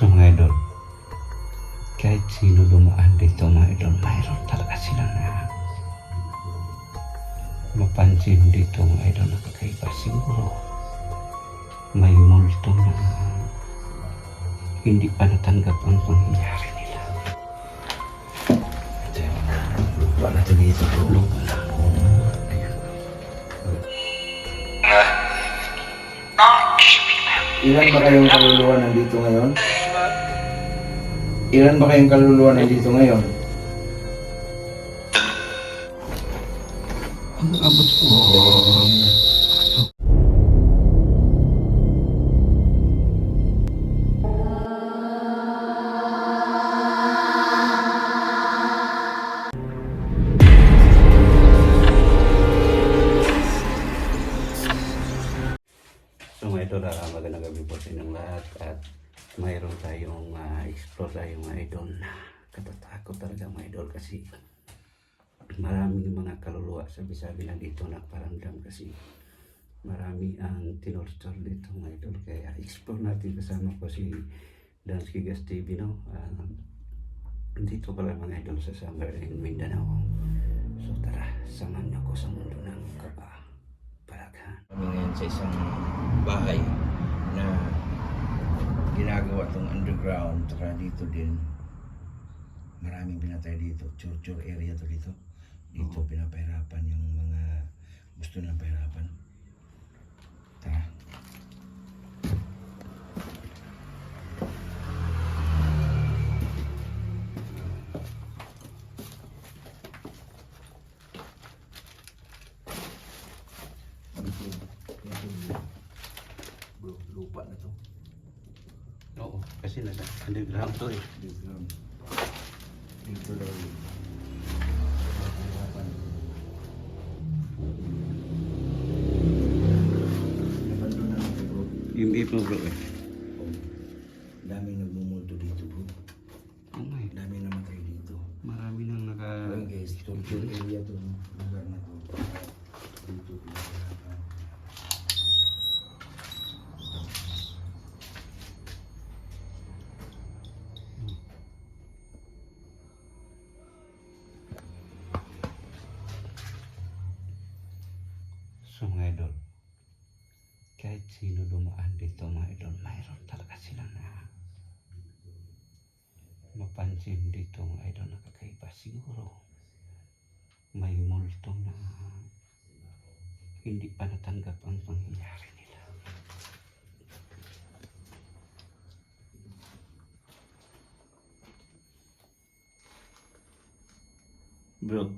So mga idol, kahit sino dumaan dito mga idol, mayroon talaga silang mapansin dito mga idol na kakaiba. Siguro may multo na hindi pa natanggap ang pangyayari nila. Ito yung lupa natin dito bro. Lupa na. Ayan. Ilan ba kayong kaluluwa nandito ngayon? Ilan ba kayong kaluluwa nandito ngayon? Ang abot po. So mga idol, magandang gabi po sa inyong lahat at mayroon tayong explore tayong mga idol na katatakot talaga mga idol kasi maraming mga kaluluwa sabi-sabi na dito nagparamdam kasi marami ang tinortor dito mga idol, kaya explore natin kasama ko si Dansky Gas TV, no? Dito pala mga idol sa Samar in Mindanao. So tara, samahan niyo ko sa mundo ng kapalaghan. Kami ngayon sa isang bahay na ginagawa itong underground. Saka dito din, maraming pinatay dito. Church area to dito. Dito pinapahirapan yung mga gusto ng pahirapan. Tara. Bro, lupa na to. Oo, kasi underground to eh. Underground. Dito daw pahirapan. Nabando na natin bro. Yung ipo bro eh. Daming nagmumulto dito bro. Oo nga eh. Daming namatay dito. Marami nang Ayun guys, torture area to. Lugar na to. Dito pinapahirapan. So mga idol, kahit sino dumaan dito mga idol, mayroon talaga silang mapansin dito mga idol na kakaiba. Siguro may multo na hindi pa natanggap ang pangyayari nila. Bro,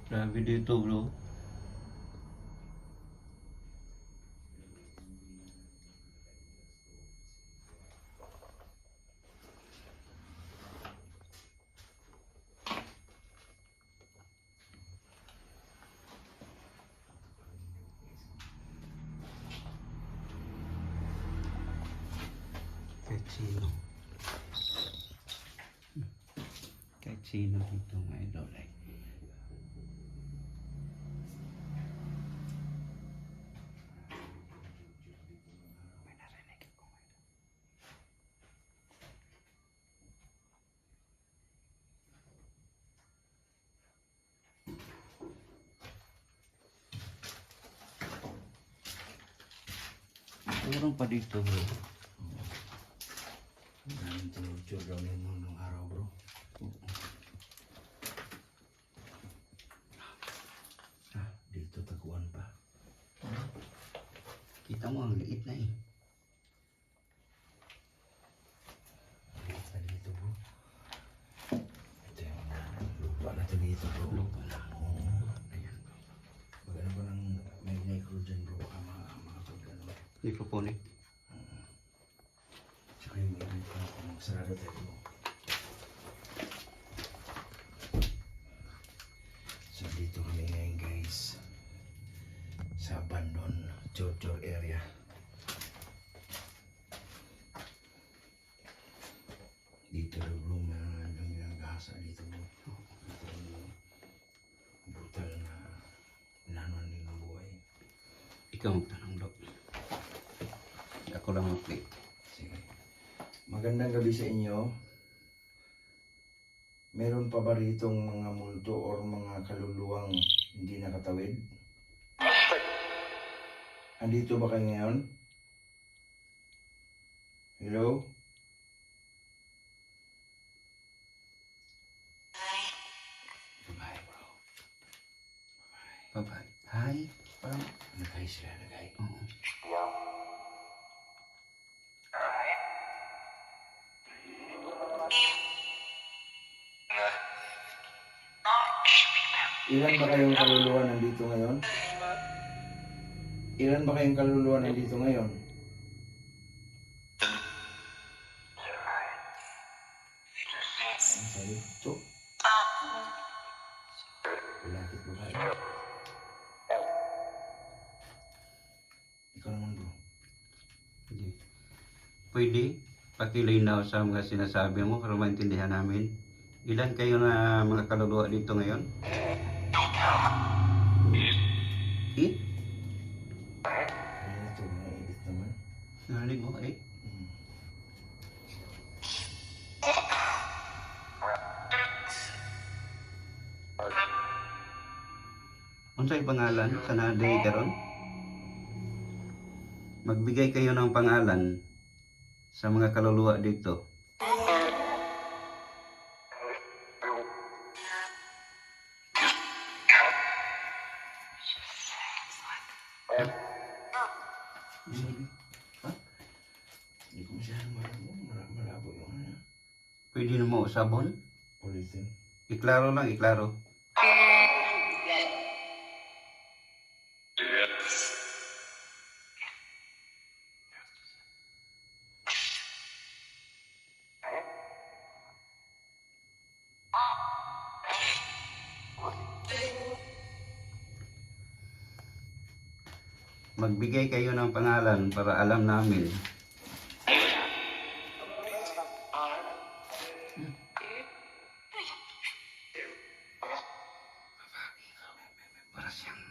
grabe dito bro. Kahit sino dito mga idol ay may narinig ako mga idol. Meron pa dito bro. Daming torture daw nung araw bro. Dito taguan pa. Kita mo ang liit na eh. Dito dito bro. Ito yung lupa natin dito bro. Lupa na. Ayan bro. Maganda ba ng may necro dyan bro? Mga pagkano. Necroponic. Tsaka yung sarado tayo bro. So dito kami ngayon guys. Sa abandon church area. Dito daw bro, yung naghasa dito bro. Ito yung brutal na nanon ng buhay. Ikaw magtanong bro. Ako lang mag-play. Sige. Magandang gabi sa inyo. Meron pa ba ritong mga multo or mga kaluluwang hindi nakatawid? Andito ba kayo ngayon? Hello? Bye bro. Bye-bye. Hi. Parang, Nagay sila, nagay. oo. Ilan ba kayong kaluluwa nandito ngayon? Ilan ba kayong kaluluwa nandito ngayon? Ang sabi, ito. Lalakit babae. Ikaw naman bro. Sige. Pwede pakilinaw sa mga sinasabi mo para maintindihan namin. Ilan kayo na mga kaluluwa dito ngayon? Eh? Ayun ito, naiit naman. Narinig mo eh? Unsay pangalan sa naday karon? Magbigay kayo ng pangalan sa mga kaluluwa dito. Sabi, ha? Hindi ko masyadong malabo yung ano. Pwede na mo usabon? Ulitin. Iklaro lang, iklaro. Magbigay kayo ng pangalan para alam namin. Para siyang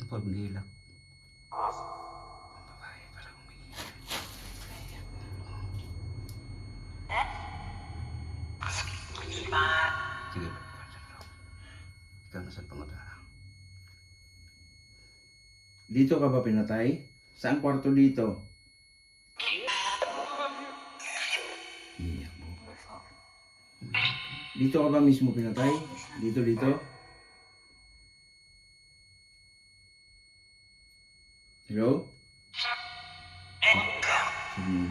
pag-nilak. Babae, parang umiiyak. Sige, ikaw na sa pangutara. Dito ka ba pinatay? Saan kwarto dito? Iyak mo. Dito ka ba mismo pinatay? Dito, dito? Hello? Sabi mo,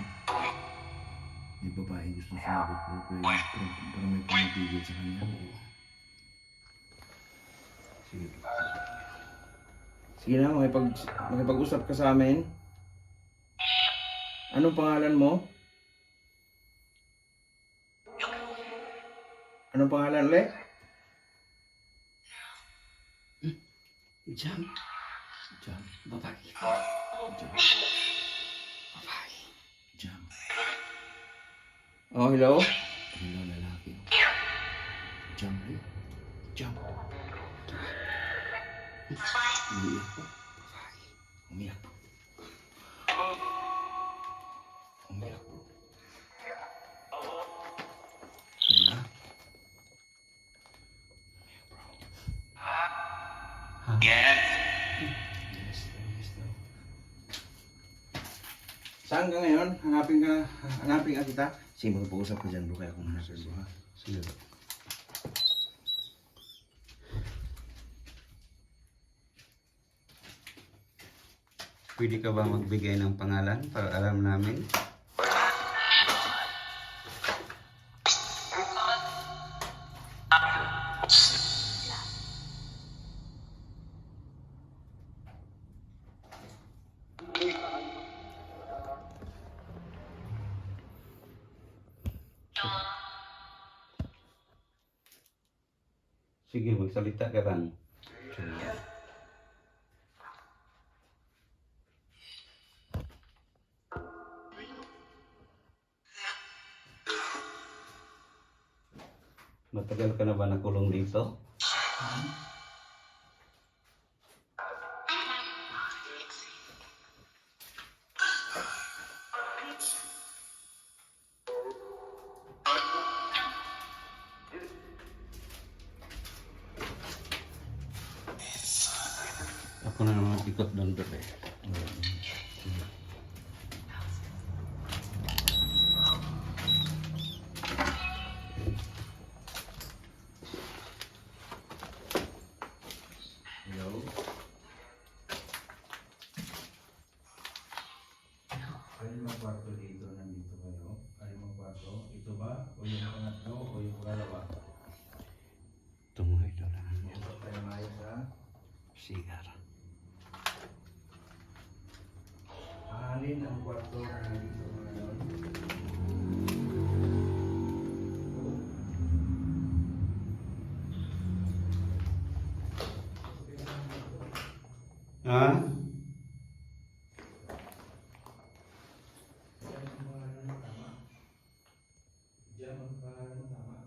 may babae gusto sumabot ko pero parang may pumipigil sa kanya. Sige. Sige na, makipag-usap ka sa amin. Anong pangalan mo? Anong pangalan ulit? Jam. Jam. Babae. Jam. Babae. Jam. Oh, hello? Hello, lalaki. Jam, eh. Jam. Umiyak po. Umiyak po. Umiyak po. Kaya? Umiyak bro. Ha? Yes, yes daw. Saan ka ngayon? Hanapin ka kita? Sige, magpag-usap ka dyan bro, kaya kung hanapin bro ha. Sige. Pwede ka ba magbigay ng pangalan para alam namin? Sige, magsalita ka lang. Matagal ka na ba nakulong dito? Ako na naman ikot doon doon eh. Hello? Alin mga kwarto dito? Nandito kayo? Alin mga kwarto? Ito ba? O yung pangatlo? O yung pangalawa? Ito mga idol. Huwag tayo maayos ha? Sigar. Alin ang kwarto na nandito mga yun? Ha? Diyan ang pangalan mo tama?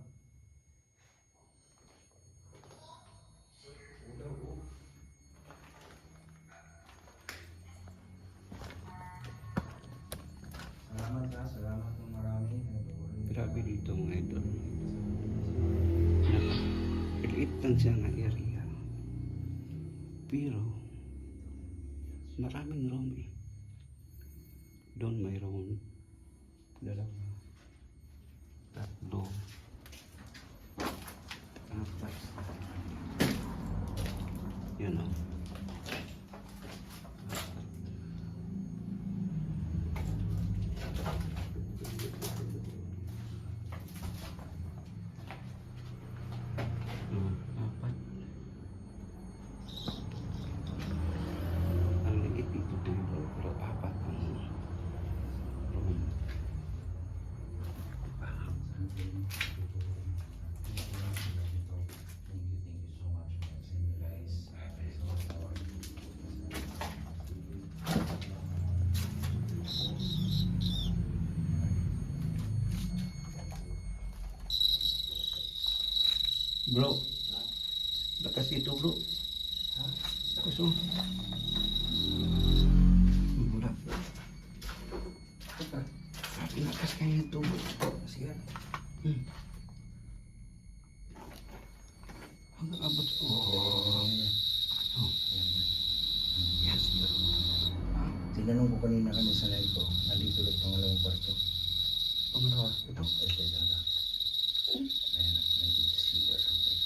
Salamat ha, salamat ng marami. Grabe dito mga idol. Napakaliit lang siya nga area. Pero, maraming room eh. Doon mayroon dalawa, tatlo, apat. Yun o. Apat. Ang liit dito dito, pero apat ang room. Thank you so much guys. Bro, lakas ito bro. Lakas oh. Wala. Grabe lakas kaya ito bro. Sige. Hanggang abot. Oh. Yes. Tinanong ko kanina kami sa live ko, nandito ulit pangalawang kwarto. Pangalawa. Ito. Ito. Ayan o, nandito si something.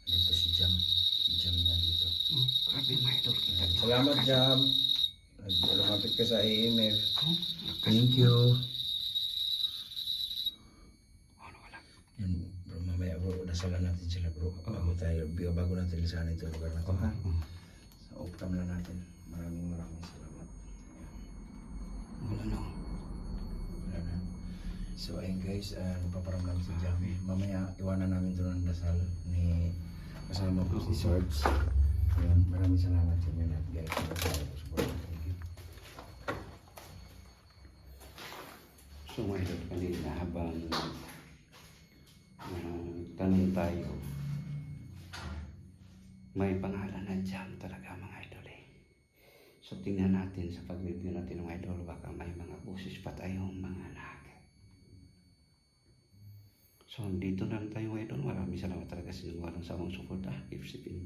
Nandito si Jam. Si Jam nandito. Oh, grabe mga idol kita. Salamat Jam. Lumapit ka sa AMF. Oh, Thank you. ano wala. Yan bro, mamaya bro, dasalan natin sila bro. Bago natin lisanin ito lugar natin. Oh, ha? Oh. Sa Optam na natin. Maraming salamat. Wala na. Wala na. So ayun guys, nagpaparamdam si Jam. Mamaya iwanan namin doon ang dasal ni kasama ko si Swords. Ayan, maraming salamat sa inyo lahat guys. Thank you. So mga idol kanina habang tanong tayo, may pangalan na Jam talaga mga idol eh. So tingnan natin sa pag-review natin ng idol, baka may mga busis pa tayong mga nag. So dito na lang tayo mga idol. Maraming salamat talaga sa inyo sa among support. Keep shipping.